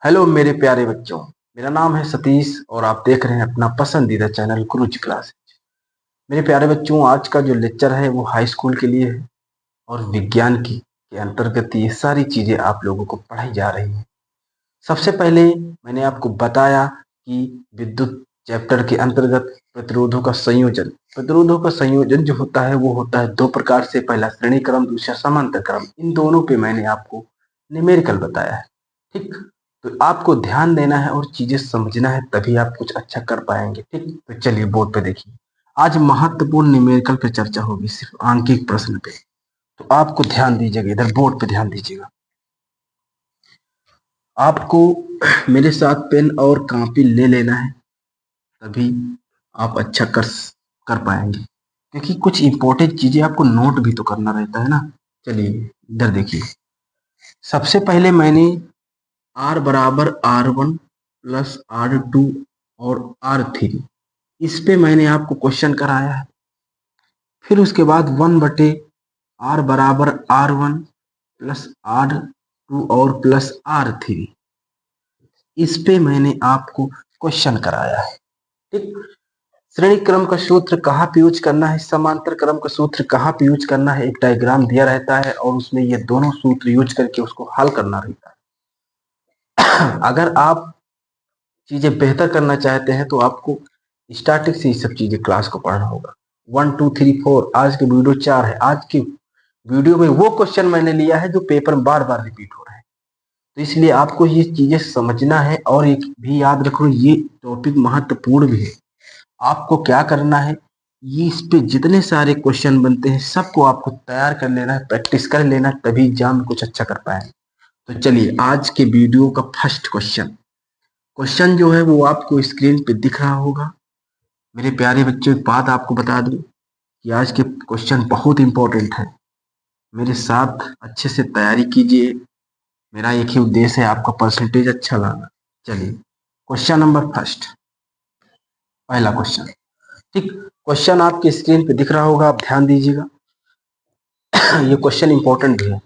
Hello मेरे प्यारे बच्चों। मेरा नाम है सतीश और आप देख रहे हैं अपना पसंदीदा चैनल क्रूज क्लासेज। मेरे प्यारे बच्चों, आज का जो लेक्चर है वो हाई स्कूल के लिए है और विज्ञान की के अंतर्गत ये सारी चीजें आप लोगों को पढ़ाई जा रही हैं। सबसे पहले मैंने आपको बताया कि विद्युत चैप्टर के अंतर्गत प्रतिरोधों का संयोजन जो होता है वो होता है दो प्रकार से, पहला श्रेणी क्रम, दूसरा समांतर क्रम। इन दोनों पे मैंने आपको न्यूमेरिकल बताया है। ठीक, तो आपको ध्यान देना है और चीजें समझना है, तभी आप कुछ अच्छा कर पाएंगे। ठीक, तो चलिए बोर्ड पे देखिए। आज महत्वपूर्ण न्यूमेरिकल पे चर्चा होगी, सिर्फ आंकिक प्रश्न पे। तो आपको ध्यान दीजिएगा, इधर बोर्ड पे ध्यान दीजिएगा। आपको मेरे साथ पेन और कॉपी ले लेना है, तभी आप अच्छा कर पाएंगे, क्योंकि कुछ इंपॉर्टेंट चीजें आपको नोट भी तो करना रहता है ना। चलिए इधर देखिए। सबसे पहले मैंने R बराबर R1 प्लस R2 और R3, इस पे मैंने आपको क्वेश्चन कराया है। फिर उसके बाद 1 बटे R बराबर R1 प्लस R2 और प्लस R3, इस पे मैंने आपको क्वेश्चन कराया है। ठीक, श्रेणी क्रम का सूत्र कहाँ पे यूज करना है, समांतर क्रम का सूत्र कहाँ पे यूज करना है, एक डायग्राम दिया रहता है और उसमें ये दोनों सूत्र यूज करके उसको हल करना रहता है। अगर आप चीजें बेहतर करना चाहते हैं तो आपको स्टार्टिंग से ये सब चीजें क्लास को पढ़ना होगा। 1 2 3 4, आज के वीडियो 4 है। आज की वीडियो में वो क्वेश्चन मैंने लिया है जो पेपर में बार बार रिपीट हो रहे हैं, तो इसलिए आपको ये चीजें समझना है। और एक भी याद रखो, ये टॉपिक महत्वपूर्ण भी है। आपको क्या करना है, ये इस पे जितने सारे क्वेश्चन बनते हैं सबको आपको तैयार कर लेना है, प्रैक्टिस कर लेना है, तभी एग्जाम में कुछ अच्छा कर पाए। तो चलिए आज के वीडियो का फर्स्ट क्वेश्चन जो है वो आपको स्क्रीन पे दिख रहा होगा। मेरे प्यारे बच्चों, एक बात आपको बता दूं कि आज के क्वेश्चन बहुत इंपॉर्टेंट है। मेरे साथ अच्छे से तैयारी कीजिए। मेरा एक ही उद्देश्य है, आपका परसेंटेज अच्छा लाना। चलिए क्वेश्चन नंबर फर्स्ट, पहला क्वेश्चन। ठीक, क्वेश्चन आपके स्क्रीन पे दिख रहा होगा, आप ध्यान दीजिएगा। ये क्वेश्चन इंपॉर्टेंट भी है।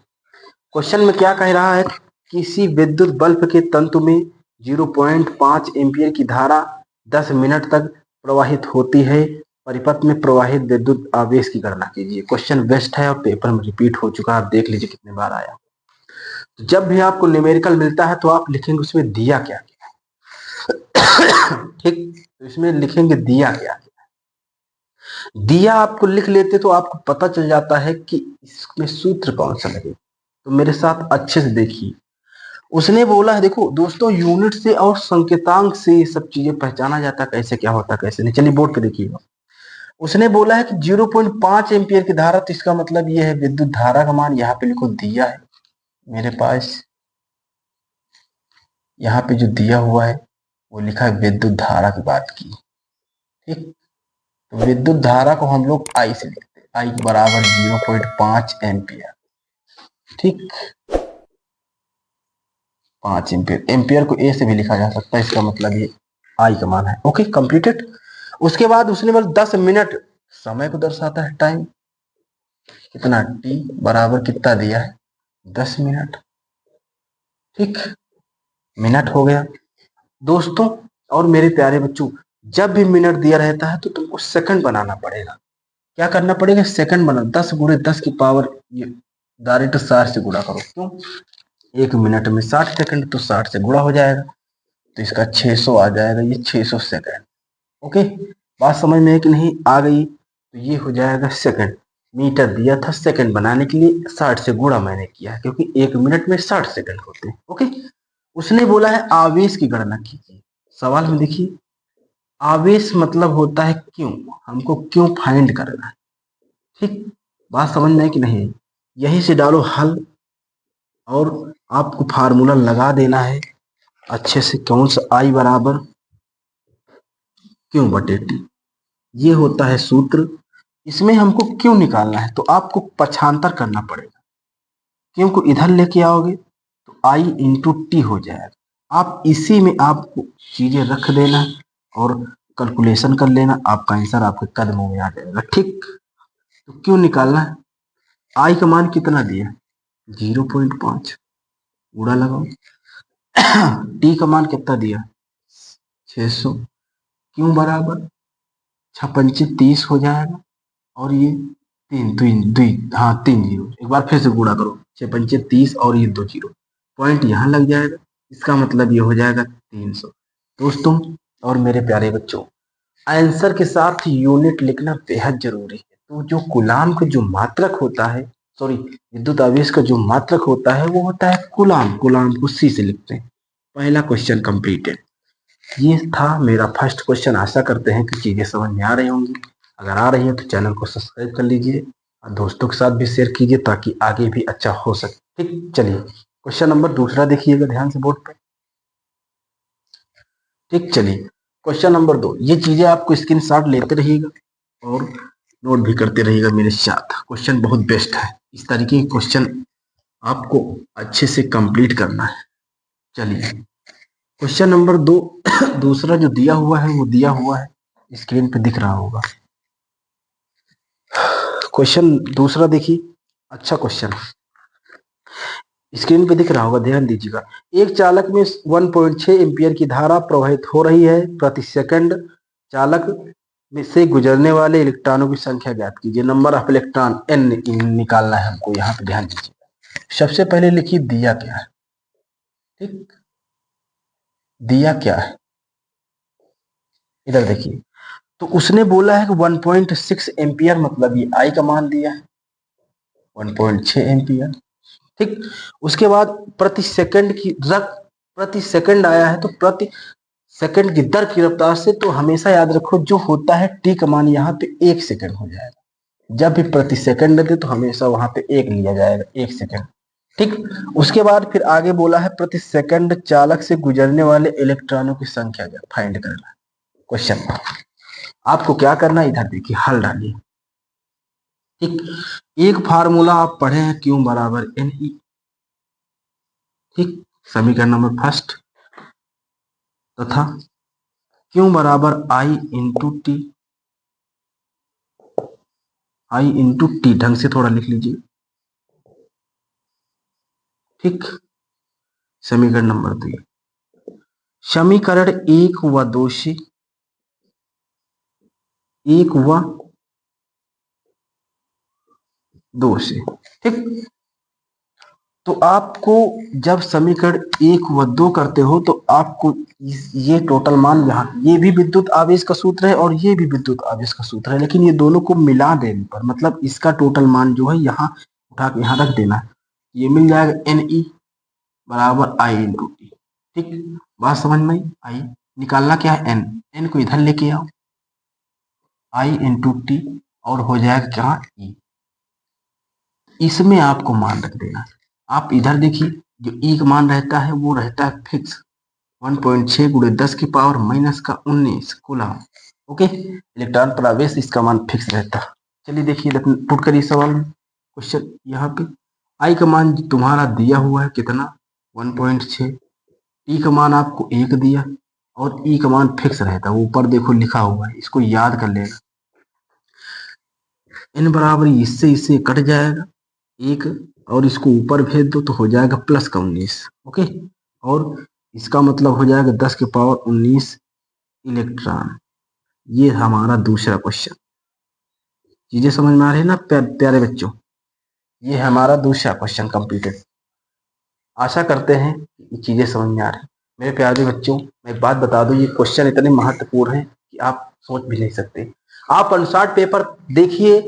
क्वेश्चन में क्या कह रहा है, किसी विद्युत बल्ब के तंतु में 0.5 एम्पियर की धारा 10 मिनट तक प्रवाहित होती है। परिपथ में प्रवाहित विद्युत आवेश की गणना कीजिए। क्वेश्चन बेस्ट है और पेपर में रिपीट हो चुका है, आप देख लीजिए कितने बार आया। तो जब भी आपको न्यूमेरिकल मिलता है तो आप लिखेंगे उसमें दिया क्या क्या। ठीक, तो इसमें लिखेंगे दिया क्या क्या। दिया आपको लिख लेते तो आपको पता चल जाता है कि इसमें सूत्र कौन सा लगे। तो मेरे साथ अच्छे से देखिए। उसने बोला है, देखो दोस्तों, यूनिट से और संकेतांक से ये सब चीजें पहचाना जाता है, कैसे क्या होता है कैसे नहीं। चलिए बोर्ड पे देखिएगा। उसने बोला है कि 0.5 एम्पियर की धारा, तो इसका मतलब ये है विद्युत धारा का मान यहाँ पे लिखो दिया है मेरे पास। यहाँ पे जो दिया हुआ है वो लिखा है विद्युत धारा की बात की। ठीक, तो विद्युत धारा को हम लोग आई से लिखते हैं, आई बराबर 0.5 एम्पियर। ठीक, 5 एम्पियर, एम्पियर को ए से भी लिखा जा सकता है, इसका मतलब ये आई का मान है। Okay, completed. उसके बाद उसने बोला 10 मिनट, समय को दर्शाता है, टाइम कितना, टी बराबर कितना दिया है, 10 मिनट। ठीक, मिनट हो गया दोस्तों। और मेरे प्यारे बच्चों, जब भी मिनट दिया रहता है तो तुमको सेकंड बनाना पड़ेगा। क्या करना पड़ेगा, सेकंड बना। 10 गुणे 10 की पावर ये डायरेक्ट 60 से गुणा करो। क्यों, एक मिनट में 60 सेकंड, तो 60 से गुणा हो जाएगा, तो इसका 600 आ जाएगा, ये 600 सेकंड। ओके, बात समझ में है कि नहीं आ गई। तो ये हो जाएगा सेकंड। मीटर दिया था, सेकंड बनाने के लिए 60 से गुणा मैंने किया है, क्योंकि एक मिनट में 60 सेकंड होते हैं। ओके, उसने बोला है आवेश की गणना कीजिए। सवाल में देखिए, आवेश मतलब होता है क्यों, हमको क्यों फाइंड करना है। ठीक, बात समझ में है कि नहीं। यहीं से डालो हल और आपको फार्मूला लगा देना है अच्छे से। कौन सा, आई बराबर क्यों बटे टी, ये होता है सूत्र। इसमें हमको क्यों निकालना है तो आपको पक्षांतर करना पड़ेगा। क्यों को इधर लेके आओगे तो आई इंटू टी हो जाएगा। आप इसी में आपको चीजें रख देना और कैलकुलेशन कर लेना, आपका आंसर आपके कदमों में आ जाएगा। ठीक, तो क्यों निकालना है, आई का मान कितना दिया, 0.5, गुणा लगाओ। टी का मान कितना दिया 600, क्यों बराबर 6×5 = 30 हो जाएगा, और ये 3 हाँ 3 जीरो, एक बार फिर से गुणा करो, 6×5 = 30 और ये 2 जीरो, पॉइंट यहाँ लग जाएगा, इसका मतलब ये हो जाएगा 300। दोस्तों और मेरे प्यारे बच्चों, आंसर के साथ यूनिट लिखना बेहद जरूरी है। तो जो कूलाम का जो मात्रक होता है, सॉरी विद्युत आवेश का जो मात्रक होता है वो होता है कूलाम, कूलाम को सी से लिखते हैं। पहला क्वेश्चन कंप्लीटेड। ये था मेरा फर्स्ट क्वेश्चन। आशा करते हैं कि चीजें समझ में आ रही होंगी। अगर आ रही है तो चैनल को सब्सक्राइब कर लीजिए और दोस्तों के साथ भी शेयर कीजिए ताकि आगे भी अच्छा हो सके। ठीक, चलिए क्वेश्चन नंबर दूसरा देखिएगा ध्यान से बोर्ड पे। ठीक, चलिए क्वेश्चन नंबर 2। ये चीजें आपको स्क्रीनशॉट लेते रहिएगा और नोट भी करते रहिएगा मेरे साथ। क्वेश्चन बहुत बेस्ट है, इस तरीके के क्वेश्चन आपको अच्छे से कंप्लीट करना है। चलिए क्वेश्चन नंबर 2 दूसरा जो दिया हुआ है वो दिया हुआ है, स्क्रीन पे दिख रहा होगा। क्वेश्चन दूसरा देखिए, अच्छा क्वेश्चन स्क्रीन पे दिख रहा होगा, ध्यान दीजिएगा। एक चालक में 1.6 एम्पियर की धारा प्रवाहित हो रही है, प्रति सेकंड चालक में से गुजरने वाले इलेक्ट्रॉनों की संख्या ज्ञात कीजिए। नंबर ऑफ इलेक्ट्रॉन n निकालना है हमको, यहाँ पे ध्यान दीजिएगा। सबसे पहले लिखिए दिया क्या है। ठीक, दिया क्या है, इधर देखिए। तो उसने बोला है कि 1.6 एम्पियर, मतलब ये आई का मान दिया है 1.6 एम्पियर। ठीक, उसके बाद प्रति सेकंड की प्रति सेकंड आया है, तो प्रति सेकंड की दर की रफ्तार से, तो हमेशा याद रखो जो होता है टी का मान यहाँ पे 1 सेकंड हो जाएगा। जब भी प्रति सेकंड दे तो हमेशा वहां पे 1 लिया जाएगा, 1 सेकंड। ठीक, उसके बाद फिर आगे बोला है प्रति सेकंड चालक से गुजरने वाले इलेक्ट्रॉनों की संख्या फाइंड करना है। क्वेश्चन आपको क्या करना है, इधर देखिए हल डालिए। ठीक, एक फार्मूला आप पढ़े हैं, क्यू बराबर एन ई। ठीक, समीकरण नंबर फर्स्ट, तथा क्यू बराबर आई इंटू टी। आई इंटू टी ढंग से थोड़ा लिख लीजिए। ठीक, समीकरण नंबर 2, समीकरण 1 व 2 से, 1 व 2 से। ठीक, तो आपको जब समीकरण 1 व 2 करते हो तो आपको ये टोटल मान, यहाँ ये भी विद्युत आवेश का सूत्र है और ये भी विद्युत आवेश का सूत्र है, लेकिन ये दोनों को मिला देने पर, मतलब इसका टोटल मान जो है यहाँ उठा के यहाँ रख देना है, ये मिल जाएगा एन ई बराबर आई इंटू टी। ठीक, बात समझ में आई। निकालना क्या है, एन, एन को इधर लेके आओ, आई इंटू टी, और हो जाएगा क्या ई। इसमें आपको मान रख देना। आप इधर देखिए, जो ई का मान रहता है वो रहता है फिक्स, 1.6 × 10⁻⁻19 कूलम। ओके, इलेक्ट्रॉन प्रवेश इसका मान फिक्स रहता है। चलिए देखिए, पुट करिए सवाल में क्वेश्चन। यहाँ पे आई का मान तुम्हारा दिया हुआ है कितना 1.6, टी का मान आपको 1 दिया, और ई का मान फिक्स रहता है, ऊपर देखो लिखा हुआ है, इसको याद कर लेना। एन बराबर इससे इससे कट जाएगा 1, और इसको ऊपर भेज दो तो हो जाएगा +19। ओके, और इसका मतलब हो जाएगा 10⁻19 इलेक्ट्रॉन। ये हमारा दूसरा क्वेश्चन। चीजें समझ में आ रही है ना प्यारे बच्चों, ये हमारा दूसरा क्वेश्चन कंप्लीटेड। आशा करते हैं कि चीजें समझ में आ रही। मेरे प्यारे बच्चों, मैं एक बात बता दूं, ये क्वेश्चन इतने महत्वपूर्ण है कि आप सोच भी नहीं सकते। आप अनसॉल्व पेपर देखिए,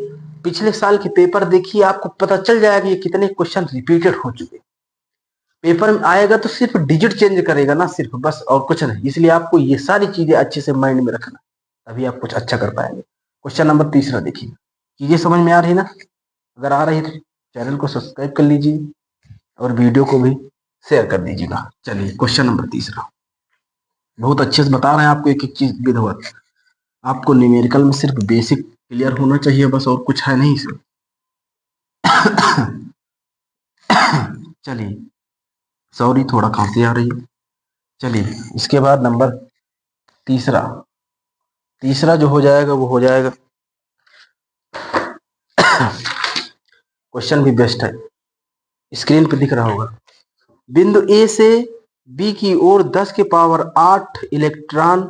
पिछले साल के पेपर देखिए, आपको पता चल जाएगा ये कितने क्वेश्चन रिपीटेड हो चुके। पेपर में आएगा तो सिर्फ डिजिट चेंज करेगा ना, सिर्फ, बस, और कुछ नहीं। इसलिए आपको ये सारी चीजें अच्छे से माइंड में रखना, तभी आप कुछ अच्छा कर पाएंगे। क्वेश्चन नंबर तीसरा देखिए, चीजें समझ में आ रही ना? अगर आ रही तो चैनल को सब्सक्राइब कर लीजिए और वीडियो को भी शेयर कर दीजिएगा। चलिए क्वेश्चन नंबर तीसरा, बहुत अच्छे से बता रहे हैं आपको, एक एक चीज विधिवत। आपको न्यूमेरिकल में सिर्फ बेसिक क्लियर होना चाहिए बस, और कुछ है नहीं इसमें। चलिए, सॉरी थोड़ा खांसी आ रही है। चलिए इसके बाद नंबर तीसरा, तीसरा जो हो जाएगा वो हो जाएगा, क्वेश्चन भी बेस्ट है, स्क्रीन पे दिख रहा होगा। बिंदु ए से बी की ओर 10 के पावर 8 इलेक्ट्रॉन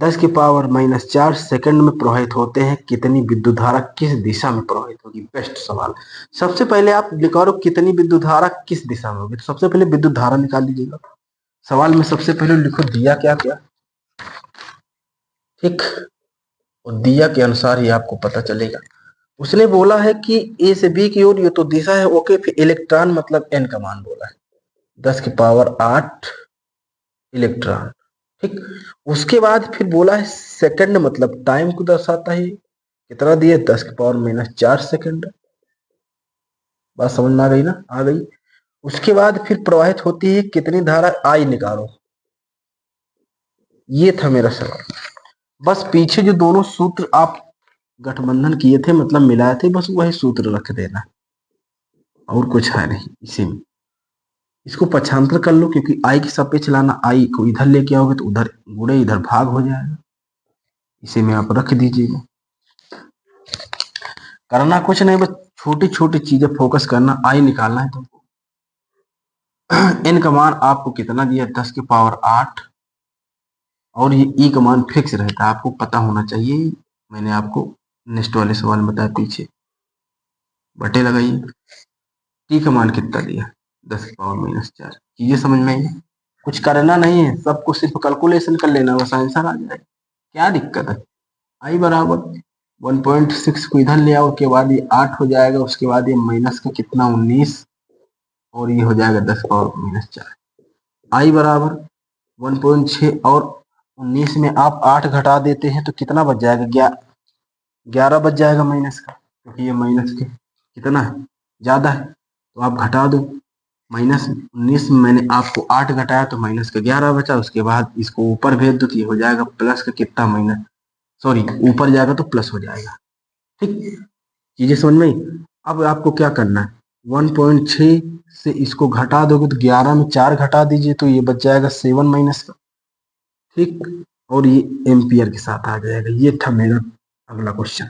10 के पावर -4 सेकंड में प्रवाहित होते हैं, कितनी विद्युत धारा किस दिशा में प्रवाहित होगी? बेस्ट सवाल। सबसे पहले आप निकालो कितनी विद्युत धारा किस दिशा में होगी, तो सबसे पहले विद्युत धारा निकाल लीजिएगा। सवाल में सबसे पहले लिखो दिया क्या क्या, ठीक, और दिया के अनुसार ही आपको पता चलेगा। उसने बोला है कि ए से बी की ओर ये तो दिशा है, ओके। फिर इलेक्ट्रॉन मतलब एन का मान बोला है, 10 के पावर 8 इलेक्ट्रॉन, ठीक। उसके बाद फिर बोला है सेकंड मतलब टाइम को दर्शाता है, कितना दिया, 10 के पावर -4 सेकंड। बात समझ में आ गई ना? आ गई। उसके बाद फिर प्रवाहित होती है कितनी धारा, आई निकालो। ये था मेरा सवाल। बस पीछे जो दोनों सूत्र आप गठबंधन किए थे मतलब मिलाए थे, बस वही सूत्र रख देना, और कुछ है नहीं इसी में। इसको पक्षांतर कर लो, क्योंकि आई के सापेक्ष लाना, आई को इधर लेके आओगे तो उधर गुणे इधर भाग हो जाएगा, इसी में आप रख दीजिएगा। करना कुछ नहीं, बस छोटी छोटी चीजें फोकस करना। आई निकालना है तुमको। एन का मान आपको कितना दिया, 10 के पावर 8, और ये ई का मान फिक्स रहता है, आपको पता होना चाहिए। मैंने आपको नेक्स्ट वाले सवाल में बताया, पीछे बटे लगाइए। टी का मान कितना दिया, 10 के पावर -4। चीजें समझ में आई? कुछ करना नहीं है, सबको सिर्फ कैलकुलेशन कर लेना, बस आंसर आ जाएगा। क्या दिक्कत है? आई बराबर 1.6 को इधर ले आओ, उसके बाद ये 8 हो जाएगा, उसके बाद ये माइनस का कितना 19, और ये हो जाएगा 10 पावर -4। आई बराबर 1.6 और 19 में आप 8 घटा देते हैं तो कितना बच जाएगा, 11 बच जाएगा माइनस का, क्योंकि ये माइनस के कितना है, ज्यादा है, तो आप घटा दो। -19 में मैंने आपको 8 घटाया तो माइनस का 11 बचा, उसके बाद इसको ऊपर भेज दो तो ये हो जाएगा प्लस का कितना, माइनस, सॉरी, ऊपर जाएगा तो प्लस हो जाएगा, ठीक। चीजें समझ में आई? अब आपको क्या करना है, 1.6 से इसको घटा दोगे तो 11 में 4 घटा दीजिए तो ये बच जाएगा 7 माइनस का, ठीक, और ये एम्पियर के साथ आ जाएगा। ये था मेरा अगला क्वेश्चन।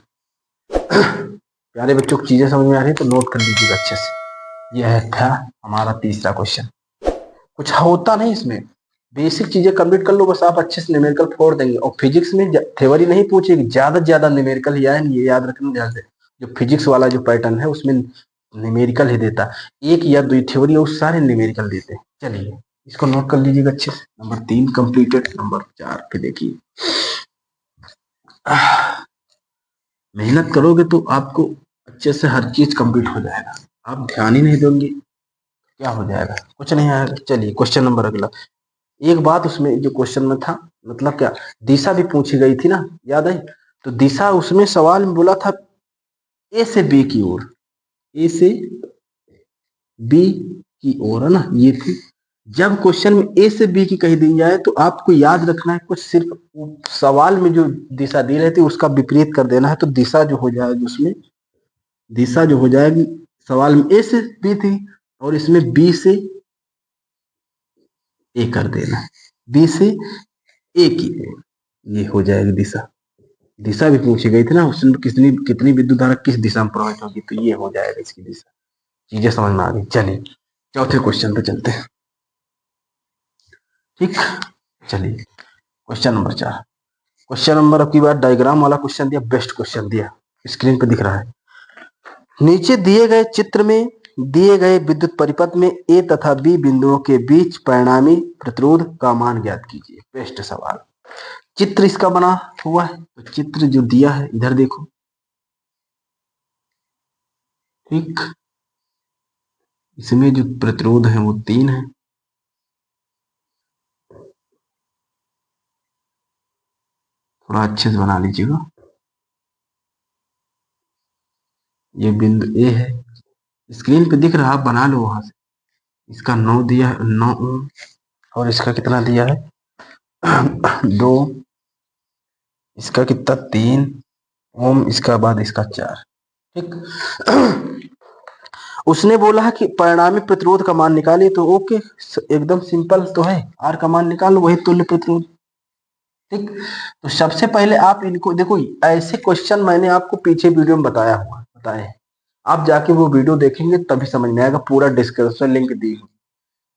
प्यारे बच्चों को चीजें समझ में आ रही है तो नोट कर लीजिएगा अच्छे से। यह था हमारा तीसरा क्वेश्चन। कुछ होता नहीं इसमें, बेसिक चीजें कंप्लीट कर लो बस, आप अच्छे से न्यूमेरिकल फोड़ देंगे। और फिजिक्स में थ्योरी नहीं पूछेगी, ज्यादा से ज्यादा न्यूमेरिकल ही आए, ये याद रखना ध्यान से। जो फिजिक्स वाला जो पैटर्न है उसमें न्यूमेरिकल ही देता, एक या दो थ्योरी और सारे न्यूमेरिकल देते हैं। चलिए इसको नोट कर लीजिएगा अच्छे से। Number 3 completed. नंबर 4 पे देखिए, मेहनत करोगे तो आपको अच्छे से हर चीज कंप्लीट हो जाएगा। आप ध्यान ही नहीं दोगे क्या हो जाएगा, कुछ नहीं आएगा। चलिए क्वेश्चन नंबर अगला। एक बात उसमें जो क्वेश्चन में था, मतलब क्या, दिशा भी पूछी गई थी ना, याद है? तो दिशा उसमें सवाल में बोला था ए से बी की ओर, ए से बी की ओर, है ना, ये थी। जब क्वेश्चन में ए से बी की कही दी जाए तो आपको याद रखना है कुछ, सिर्फ सवाल में जो दिशा दी रहती है उसका विपरीत कर देना है, तो दिशा जो हो जाएगी उसमें, दिशा जो हो जाएगी, सवाल में ए से बी थी और इसमें बी से ए कर देना है, बी से ए की ओर, ये हो जाएगी दिशा। दिशा भी पूछी गई थी ना, उसमें कितनी कितनी विद्युत धारा किस दिशा में प्रवाहित होगी, तो ये हो जाएगा इसकी दिशा। चीजें समझ में आ गई। चलिए चौथे क्वेश्चन पे चलते हैं, ठीक। चलिए क्वेश्चन नंबर 4। क्वेश्चन नंबर अब की बार डायग्राम वाला क्वेश्चन दिया, बेस्ट क्वेश्चन दिया, स्क्रीन पे दिख रहा है। नीचे दिए गए चित्र में दिए गए विद्युत परिपथ में ए तथा बी बिंदुओं के बीच परिणामी प्रतिरोध का मान ज्ञात कीजिए। बेस्ट सवाल। चित्र इसका बना हुआ है, तो चित्र जो दिया है इधर देखो, ठीक। इसमें जो प्रतिरोध है वो 3 है, थोड़ा अच्छे से बना लीजिएगा। ये बिंदु ए है, स्क्रीन पे दिख रहा, आप बना लो वहां से। इसका 9 दिया है, 9 ओम, और इसका कितना दिया है 2, इसका कितना 3 ओम, इसका बाद इसका 4, ठीक। उसने बोला है कि परिणामी प्रतिरोध का मान निकालिए, तो ओके, एकदम सिंपल तो है, आर का मान निकालो, वही तुल्य प्रतिरोध, ठीक। तो सबसे पहले आप इनको देखो, ऐसे क्वेश्चन मैंने आपको पीछे वीडियो में बताए, आप जाके वो वीडियो देखेंगे तभी समझ में आएगा, पूरा डिस्क्रिप्शन लिंक दी हुई,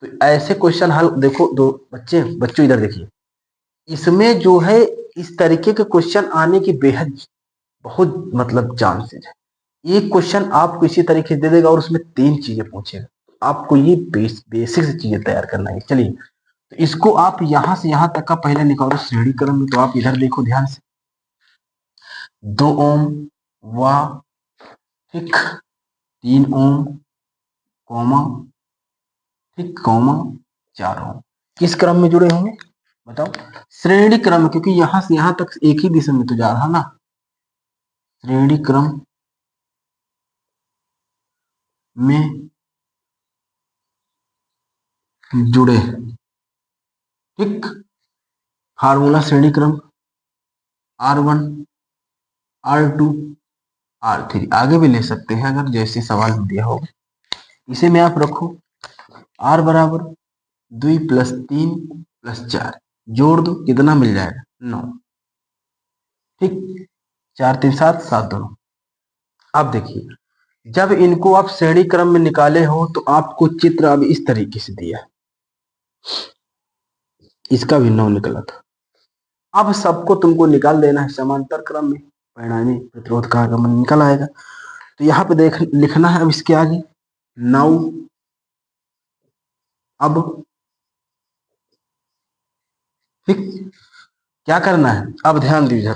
तो ऐसे क्वेश्चन हल देखो, दो बच्चों इधर देखिए, इसमें जो है इस तरीके के क्वेश्चन आने की बेहद बहुत मतलब चांसेस है। एक क्वेश्चन आपको इसी तरीके से दे देगा और उसमें 3 चीजें पूछेगा, आपको ये बेसिक से चीजें तैयार करना है। चलिए, तो इसको आप यहां से यहां तक का पहले निकालो श्रेणी क्रम में। तो आप इधर देखो ध्यान से, 2 ओम व ठीक 3 ओम कॉमा ठीक कॉमा 4 ओम किस क्रम में जुड़े होंगे बताओ? श्रेणी क्रम, क्योंकि यहां से यहां तक एक ही दिशा में तो जा रहा ना, श्रेणी क्रम में जुड़े। ठीक, फार्मूला श्रेणी क्रम R1 R2 R3, आगे भी ले सकते हैं अगर जैसे सवाल में दिया होगा। इसे में आप रखो R बराबर 2 + 3 + 4, जोड़ दो कितना मिल जाएगा 9। ठीक, 4 3 7 7 दोनों। अब देखिए, जब इनको आप श्रेणी क्रम में निकाले हो तो आपको चित्र अब इस तरीके से दिया है, इसका भी 9 निकला था। अब सबको तुमको निकाल देना है समांतर क्रम में, परिणामी प्रतिरोध का आगमन निकल आएगा। तो यहाँ पे देख लिखना है अब इसके आगे 9। अब ठीक, क्या करना है, अब ध्यान दीजिए,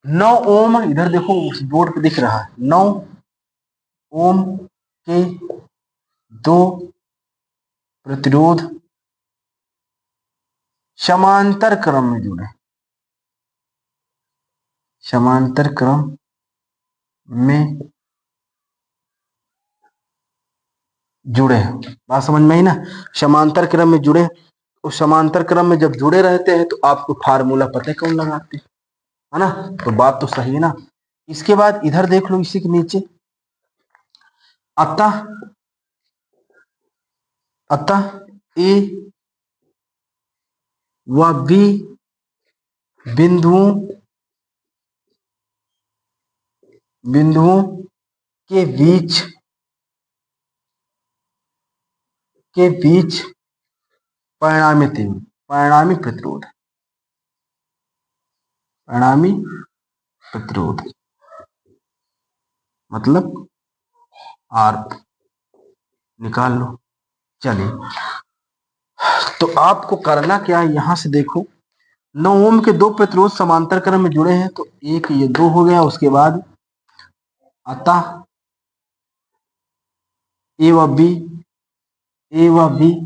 9 ओम इधर देखो उस बोर्ड पे दिख रहा है, 9 ओम के 2 प्रतिरोध समांतर क्रम में जुड़े, समांतर क्रम में जुड़े। बात समझ में आई ना, समांतर क्रम में जुड़े। उस समांतर क्रम में जब जुड़े रहते हैं तो आपको फार्मूला पता है कौन लगाते है ना, तो बात तो सही है ना। इसके बाद इधर देख लो इसी के नीचे, अतः ए व बी बिंदुओं के बीच परिणामी प्रतिरोध मतलब आर निकाल लो। चलिए, तो आपको करना क्या है, यहां से देखो 9 ओम के 2 प्रतिरोध समांतर क्रम में जुड़े हैं, तो एक ये 2 हो गया। उसके बाद अतः ए व बी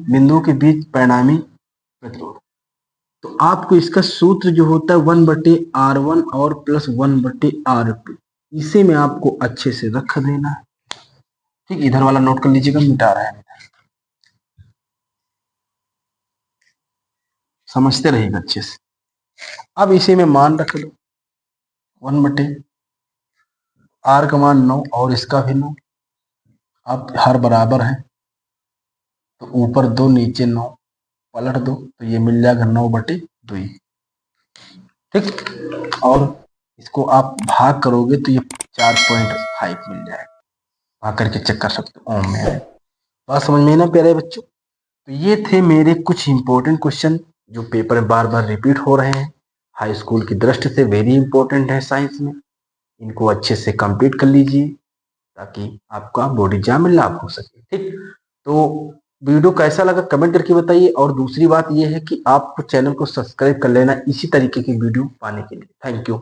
बिंदुओं के बीच परिणामी प्रतिरोध। तो आपको इसका सूत्र जो होता है 1/R1 और प्लस 1/R2, इसे में आपको अच्छे से रख देना है। ठीक, इधर वाला नोट कर लीजिएगा, मिटा रहा है, समझते रहिएगा अच्छे से। अब इसी में मान रख लो 1/R का मान 9 और इसका भी 9। अब हर बराबर है तो ऊपर 2 नीचे 9 पलट दो तो ये मिल जाएगा 9/2। ठीक, और इसको आप भाग करोगे तो ये 4.5 मिल जाएगा, भाग करके चेक कर सकते हो ओम में है। बात समझ में ना प्यारे बच्चों? तो ये थे मेरे कुछ इंपॉर्टेंट क्वेश्चन जो पेपर में बार बार रिपीट हो रहे हैं, हाई स्कूल की दृष्टि से वेरी इंपॉर्टेंट है साइंस में। इनको अच्छे से कंप्लीट कर लीजिए ताकि आपका बोर्ड एग्जाम में लाभ हो सके। ठीक, तो वीडियो कैसा लगा कमेंट करके बताइए, और दूसरी बात यह है कि आप चैनल को सब्सक्राइब कर लेना इसी तरीके की वीडियो पाने के लिए। Thank you.